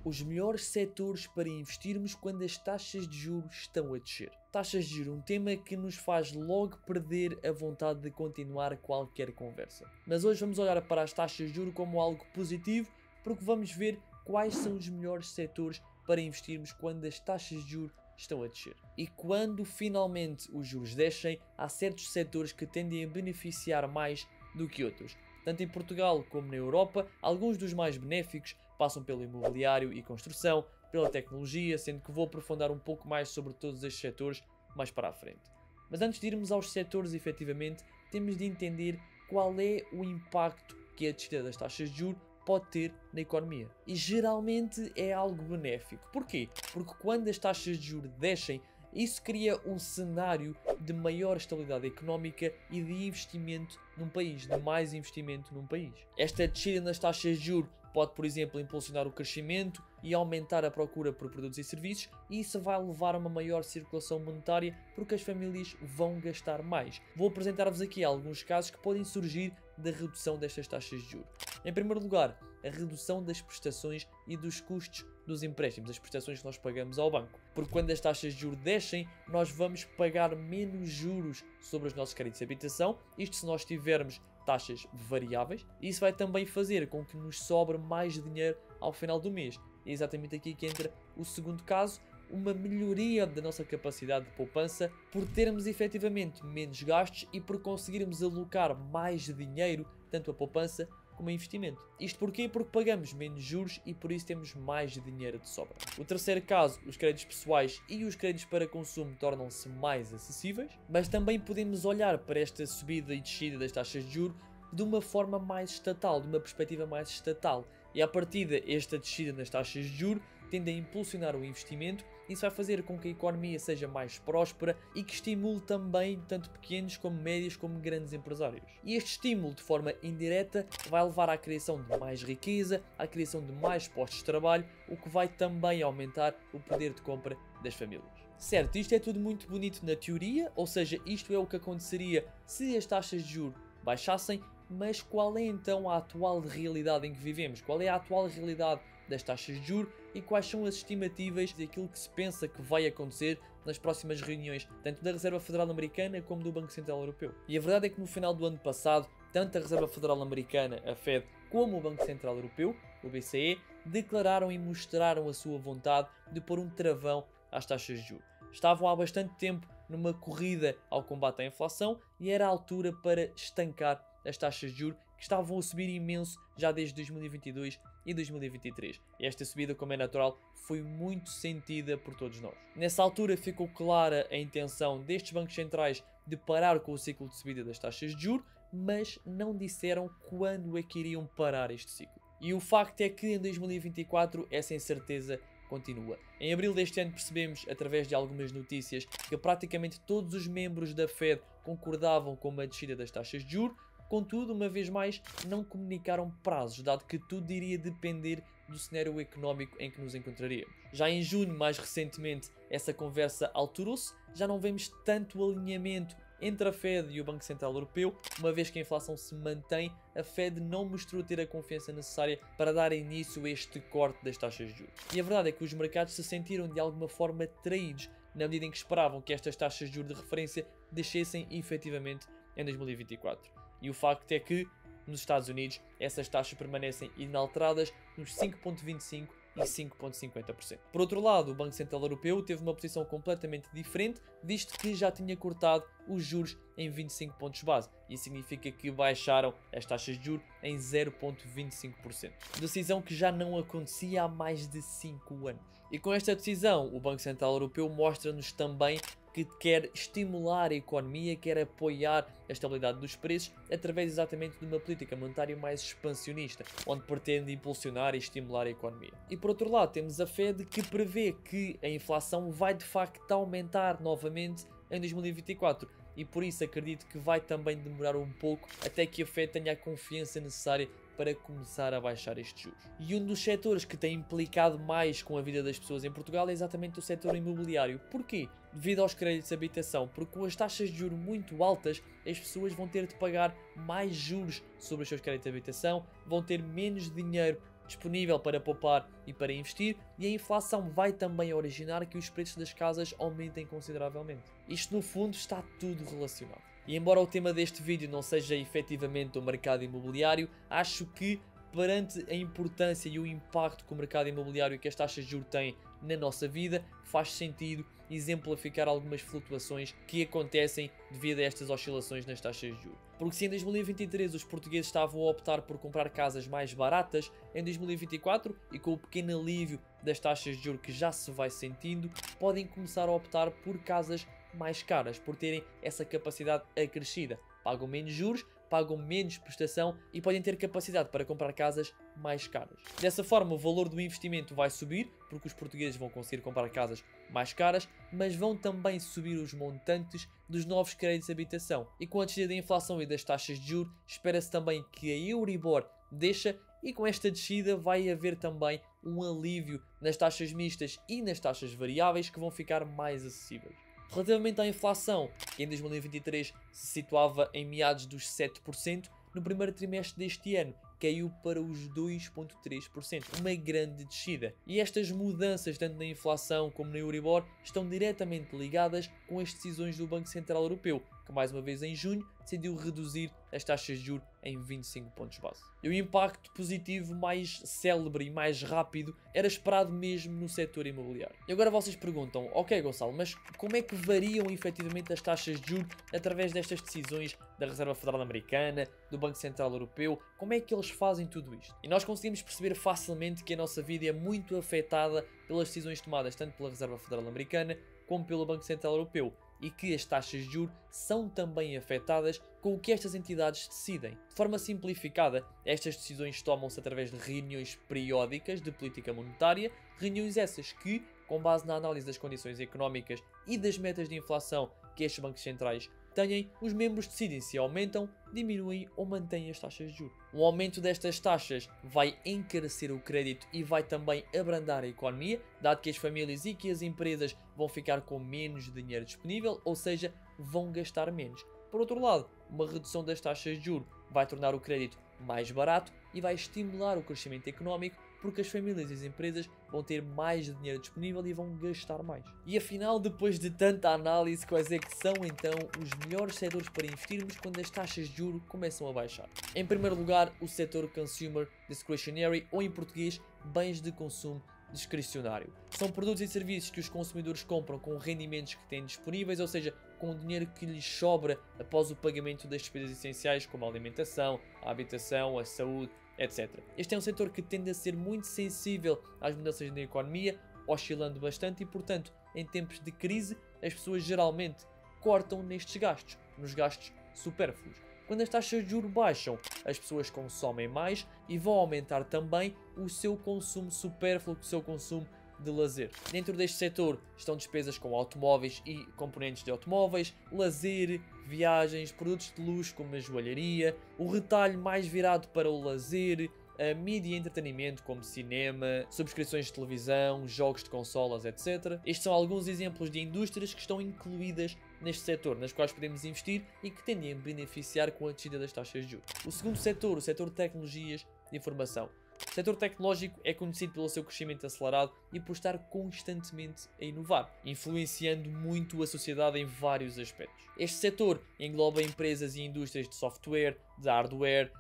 os melhores setores para investirmos quando as taxas de juros estão a descer. Taxas de juros, um tema que nos faz logo perder a vontade de continuar qualquer conversa. Mas hoje vamos olhar para as taxas de juros como algo positivo, porque vamos ver quais são os melhores setores para investirmos quando as taxas de juros estão a descer. E quando finalmente os juros descem, há certos setores que tendem a beneficiar mais do que outros. Tanto em Portugal como na Europa, alguns dos mais benéficos passam pelo imobiliário e construção, pela tecnologia, sendo que vou aprofundar um pouco mais sobre todos estes setores mais para a frente. Mas antes de irmos aos setores, efetivamente, temos de entender qual é o impacto que a descida das taxas de juros pode ter na economia. E geralmente é algo benéfico. Porquê? Porque quando as taxas de juros descem, isso cria um cenário de maior estabilidade económica e de investimento num país, de mais investimento num país. Esta descida nas taxas de juros pode, por exemplo, impulsionar o crescimento e aumentar a procura por produtos e serviços, e isso vai levar a uma maior circulação monetária porque as famílias vão gastar mais. Vou apresentar-vos aqui alguns casos que podem surgir da redução destas taxas de juros. Em primeiro lugar, a redução das prestações e dos custos dos empréstimos, as prestações que nós pagamos ao banco. Porque quando as taxas de juros descem, nós vamos pagar menos juros sobre os nossos créditos de habitação, isto se nós tivermos taxas variáveis, e isso vai também fazer com que nos sobre mais dinheiro ao final do mês. É exatamente aqui que entra o segundo caso, uma melhoria da nossa capacidade de poupança por termos efetivamente menos gastos e por conseguirmos alocar mais dinheiro, tanto a poupança como a investimento. Isto porquê? Porque pagamos menos juros e por isso temos mais dinheiro de sobra. O terceiro caso, os créditos pessoais e os créditos para consumo tornam-se mais acessíveis, mas também podemos olhar para esta subida e descida das taxas de juros de uma forma mais estatal, de uma perspectiva mais estatal. E à partida, esta descida nas taxas de juros tende a impulsionar o investimento. Isso vai fazer com que a economia seja mais próspera e que estimule também tanto pequenos como médios como grandes empresários. E este estímulo de forma indireta vai levar à criação de mais riqueza, à criação de mais postos de trabalho, o que vai também aumentar o poder de compra das famílias. Certo, isto é tudo muito bonito na teoria, ou seja, isto é o que aconteceria se as taxas de juros baixassem, mas qual é então a atual realidade em que vivemos? Qual é a atual realidade das taxas de juros e quais são as estimativas daquilo que se pensa que vai acontecer nas próximas reuniões, tanto da Reserva Federal Americana como do Banco Central Europeu? E a verdade é que no final do ano passado, tanto a Reserva Federal Americana, a Fed, como o Banco Central Europeu, o BCE, declararam e mostraram a sua vontade de pôr um travão às taxas de juros. Estavam há bastante tempo numa corrida ao combate à inflação e era a altura para estancar as taxas de juros que estavam a subir imenso já desde 2022 e 2023. E esta subida, como é natural, foi muito sentida por todos nós. Nessa altura ficou clara a intenção destes bancos centrais de parar com o ciclo de subida das taxas de juros, mas não disseram quando é que iriam parar este ciclo. E o facto é que em 2024 essa incerteza continua. Em abril deste ano percebemos, através de algumas notícias, que praticamente todos os membros da Fed concordavam com uma descida das taxas de juros. Contudo, uma vez mais, não comunicaram prazos, dado que tudo iria depender do cenário económico em que nos encontraríamos. Já em junho, mais recentemente, essa conversa alterou-se, já não vemos tanto alinhamento entre a Fed e o Banco Central Europeu, uma vez que a inflação se mantém, a Fed não mostrou ter a confiança necessária para dar início a este corte das taxas de juros. E a verdade é que os mercados se sentiram de alguma forma traídos, na medida em que esperavam que estas taxas de juros de referência descessem efetivamente em 2024. E o facto é que, nos Estados Unidos, essas taxas permanecem inalteradas nos 5,25% e 5,50%. Por outro lado, o Banco Central Europeu teve uma posição completamente diferente, visto que já tinha cortado os juros em 25 pontos base. Isso significa que baixaram as taxas de juros em 0,25%. Decisão que já não acontecia há mais de 5 anos. E com esta decisão, o Banco Central Europeu mostra-nos também que quer estimular a economia, quer apoiar a estabilidade dos preços através exatamente de uma política monetária mais expansionista, onde pretende impulsionar e estimular a economia. E por outro lado, temos a Fed que prevê que a inflação vai de facto aumentar novamente em 2024 e por isso acredito que vai também demorar um pouco até que a Fed tenha a confiança necessária para começar a baixar estes juros. E um dos setores que tem implicado mais com a vida das pessoas em Portugal é exatamente o setor imobiliário. Porquê? Devido aos créditos de habitação, porque com as taxas de juros muito altas, as pessoas vão ter de pagar mais juros sobre os seus créditos de habitação, vão ter menos dinheiro disponível para poupar e para investir, e a inflação vai também originar que os preços das casas aumentem consideravelmente. Isto no fundo está tudo relacionado. E embora o tema deste vídeo não seja efetivamente o mercado imobiliário, acho que perante a importância e o impacto que o mercado imobiliário e que as taxas de juros têm na nossa vida, faz sentido exemplificar algumas flutuações que acontecem devido a estas oscilações nas taxas de juros. Porque se em 2023 os portugueses estavam a optar por comprar casas mais baratas, em 2024, e com o pequeno alívio das taxas de juros que já se vai sentindo, podem começar a optar por casas mais caras, por terem essa capacidade acrescida. Pagam menos juros, pagam menos prestação e podem ter capacidade para comprar casas mais caras. Dessa forma, o valor do investimento vai subir, porque os portugueses vão conseguir comprar casas mais caras, mas vão também subir os montantes dos novos créditos de habitação. E com a descida da inflação e das taxas de juros, espera-se também que a Euribor deixe, e com esta descida vai haver também um alívio nas taxas mistas e nas taxas variáveis que vão ficar mais acessíveis. Relativamente à inflação, que em 2023 se situava em meados dos 7%, no primeiro trimestre deste ano caiu para os 2,3%, uma grande descida. E estas mudanças, tanto na inflação como na Euribor, estão diretamente ligadas com as decisões do Banco Central Europeu, que mais uma vez em junho decidiu reduzir as taxas de juros em 25 pontos base. E o impacto positivo mais célebre e mais rápido era esperado mesmo no setor imobiliário. E agora vocês perguntam, ok Gonçalo, mas como é que variam efetivamente as taxas de juros através destas decisões da Reserva Federal Americana, do Banco Central Europeu? Como é que eles fazem tudo isto? E nós conseguimos perceber facilmente que a nossa vida é muito afetada pelas decisões tomadas tanto pela Reserva Federal Americana como pelo Banco Central Europeu, e que as taxas de juros são também afetadas com o que estas entidades decidem. De forma simplificada, estas decisões tomam-se através de reuniões periódicas de política monetária, reuniões essas que, com base na análise das condições económicas e das metas de inflação que estes bancos centrais têm, os membros decidem se aumentam, diminuem ou mantêm as taxas de juros. O aumento destas taxas vai encarecer o crédito e vai também abrandar a economia, dado que as famílias e que as empresas vão ficar com menos dinheiro disponível, ou seja, vão gastar menos. Por outro lado, uma redução das taxas de juros vai tornar o crédito mais barato e vai estimular o crescimento económico, porque as famílias e as empresas vão ter mais dinheiro disponível e vão gastar mais. E afinal, depois de tanta análise, quais é que são então os melhores setores para investirmos quando as taxas de juros começam a baixar? Em primeiro lugar, o setor Consumer Discretionary, ou em português, bens de consumo discricionário. São produtos e serviços que os consumidores compram com rendimentos que têm disponíveis, ou seja, com o dinheiro que lhes sobra após o pagamento das despesas essenciais como a alimentação, a habitação, a saúde, etc. Este é um setor que tende a ser muito sensível às mudanças na economia, oscilando bastante e, portanto, em tempos de crise, as pessoas geralmente cortam nestes gastos, nos gastos supérfluos. Quando as taxas de juros baixam, as pessoas consomem mais e vão aumentar também o seu consumo supérfluo, o seu consumo de lazer. Dentro deste setor estão despesas com automóveis e componentes de automóveis, lazer, viagens, produtos de luxo como a joalharia, o retalho mais virado para o lazer, a mídia e entretenimento como cinema, subscrições de televisão, jogos de consolas, etc. Estes são alguns exemplos de indústrias que estão incluídas neste setor, nas quais podemos investir e que tendem a beneficiar com a descida das taxas de juros. O segundo setor, o setor de tecnologias de informação. O setor tecnológico é conhecido pelo seu crescimento acelerado e por estar constantemente a inovar, influenciando muito a sociedade em vários aspectos. Este setor engloba empresas e indústrias de software, de hardware,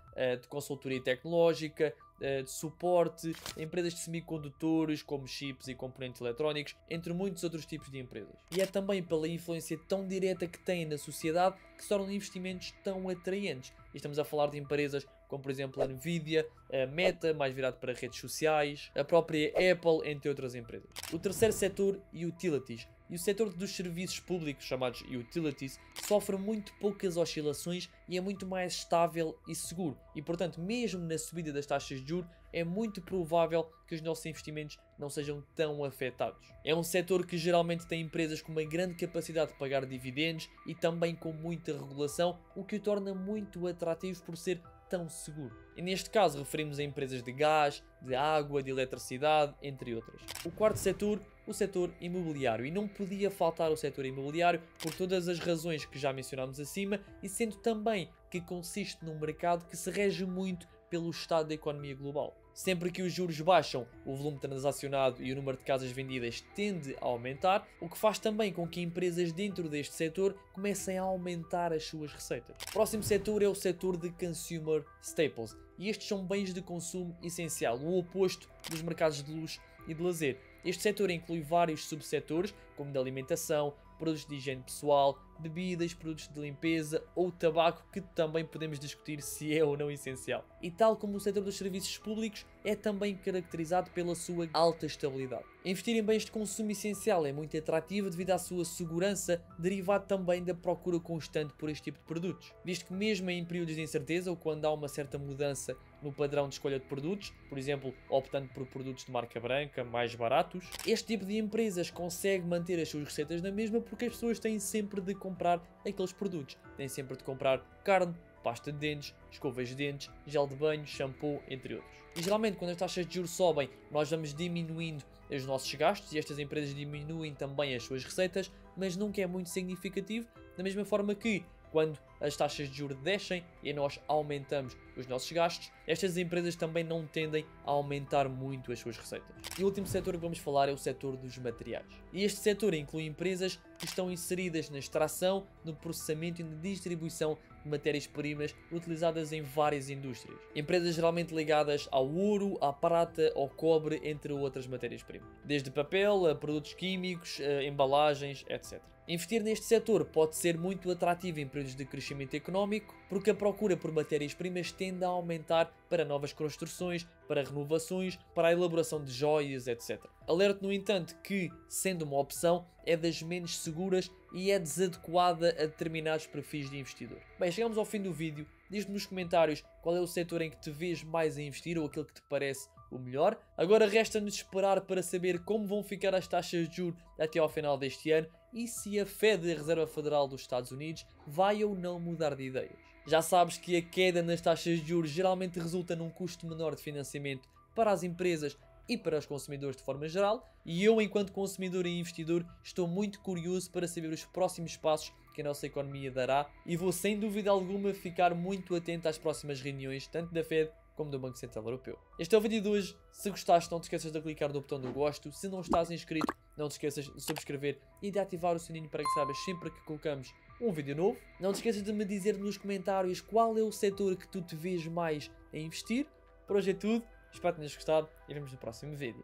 de consultoria tecnológica, de suporte, empresas de semicondutores como chips e componentes eletrónicos, entre muitos outros tipos de empresas. E é também pela influência tão direta que têm na sociedade que se tornam investimentos tão atraentes. E estamos a falar de empresas como, por exemplo, a Nvidia, a Meta, mais virado para redes sociais, a própria Apple, entre outras empresas. O terceiro setor, utilities. E o setor dos serviços públicos, chamados utilities, sofre muito poucas oscilações e é muito mais estável e seguro. E, portanto, mesmo na subida das taxas de juros, é muito provável que os nossos investimentos não sejam tão afetados. É um setor que geralmente tem empresas com uma grande capacidade de pagar dividendos e também com muita regulação, o que o torna muito atrativo por ser tão seguro. E neste caso referimos a empresas de gás, de água, de eletricidade, entre outras. O quarto setor, o setor imobiliário. E não podia faltar o setor imobiliário por todas as razões que já mencionámos acima, e sendo também que consiste num mercado que se rege muito pelo estado da economia global. Sempre que os juros baixam, o volume transacionado e o número de casas vendidas tende a aumentar, o que faz também com que empresas dentro deste setor comecem a aumentar as suas receitas. O próximo setor é o setor de Consumer Staples, e estes são bens de consumo essencial, o oposto dos mercados de luxo e de lazer. Este setor inclui vários subsetores, como de alimentação, produtos de higiene pessoal, bebidas, produtos de limpeza ou tabaco, que também podemos discutir se é ou não essencial. E tal como o setor dos serviços públicos, é também caracterizado pela sua alta estabilidade. Investir em bens de consumo essencial é muito atrativo devido à sua segurança, derivado também da procura constante por este tipo de produtos. Visto que mesmo em períodos de incerteza ou quando há uma certa mudança no padrão de escolha de produtos, por exemplo, optando por produtos de marca branca mais baratos, este tipo de empresas consegue manter as suas receitas na mesma porque as pessoas têm sempre de comprar aqueles produtos. Têm sempre de comprar carne, pasta de dentes, escovas de dentes, gel de banho, shampoo, entre outros. E geralmente quando as taxas de juros sobem, nós vamos diminuindo os nossos gastos e estas empresas diminuem também as suas receitas, mas nunca é muito significativo, da mesma forma que quando as taxas de juros descem e nós aumentamos os nossos gastos, estas empresas também não tendem a aumentar muito as suas receitas. E o último setor que vamos falar é o setor dos materiais. E este setor inclui empresas que estão inseridas na extração, no processamento e na distribuição de matérias-primas utilizadas em várias indústrias. Empresas geralmente ligadas ao ouro, à prata, ao cobre, entre outras matérias-primas. Desde papel a produtos químicos, embalagens, etc. Investir neste setor pode ser muito atrativo em períodos de crescimento económico, porque a procura por matérias-primas tende a aumentar para novas construções, para renovações, para a elaboração de joias, etc. Alerto, no entanto, que, sendo uma opção, é das menos seguras e é desadequada a determinados perfis de investidor. Bem, chegamos ao fim do vídeo. Diz-me nos comentários qual é o setor em que te vês mais a investir ou aquele que te parece o melhor. Agora resta-nos esperar para saber como vão ficar as taxas de juros até ao final deste ano e se a Fed, a Reserva Federal dos Estados Unidos, vai ou não mudar de ideias. Já sabes que a queda nas taxas de juros geralmente resulta num custo menor de financiamento para as empresas e para os consumidores de forma geral, e eu, enquanto consumidor e investidor, estou muito curioso para saber os próximos passos que a nossa economia dará e vou sem dúvida alguma ficar muito atento às próximas reuniões, tanto da Fed como do Banco Central Europeu. Este é o vídeo de hoje. Se gostaste, não te esqueças de clicar no botão do gosto. Se não estás inscrito, não te esqueças de subscrever e de ativar o sininho para que saibas sempre que colocamos um vídeo novo. Não te esqueças de me dizer nos comentários qual é o setor que tu te vês mais a investir. Por hoje é tudo. Espero que tenhas gostado e vemos no próximo vídeo.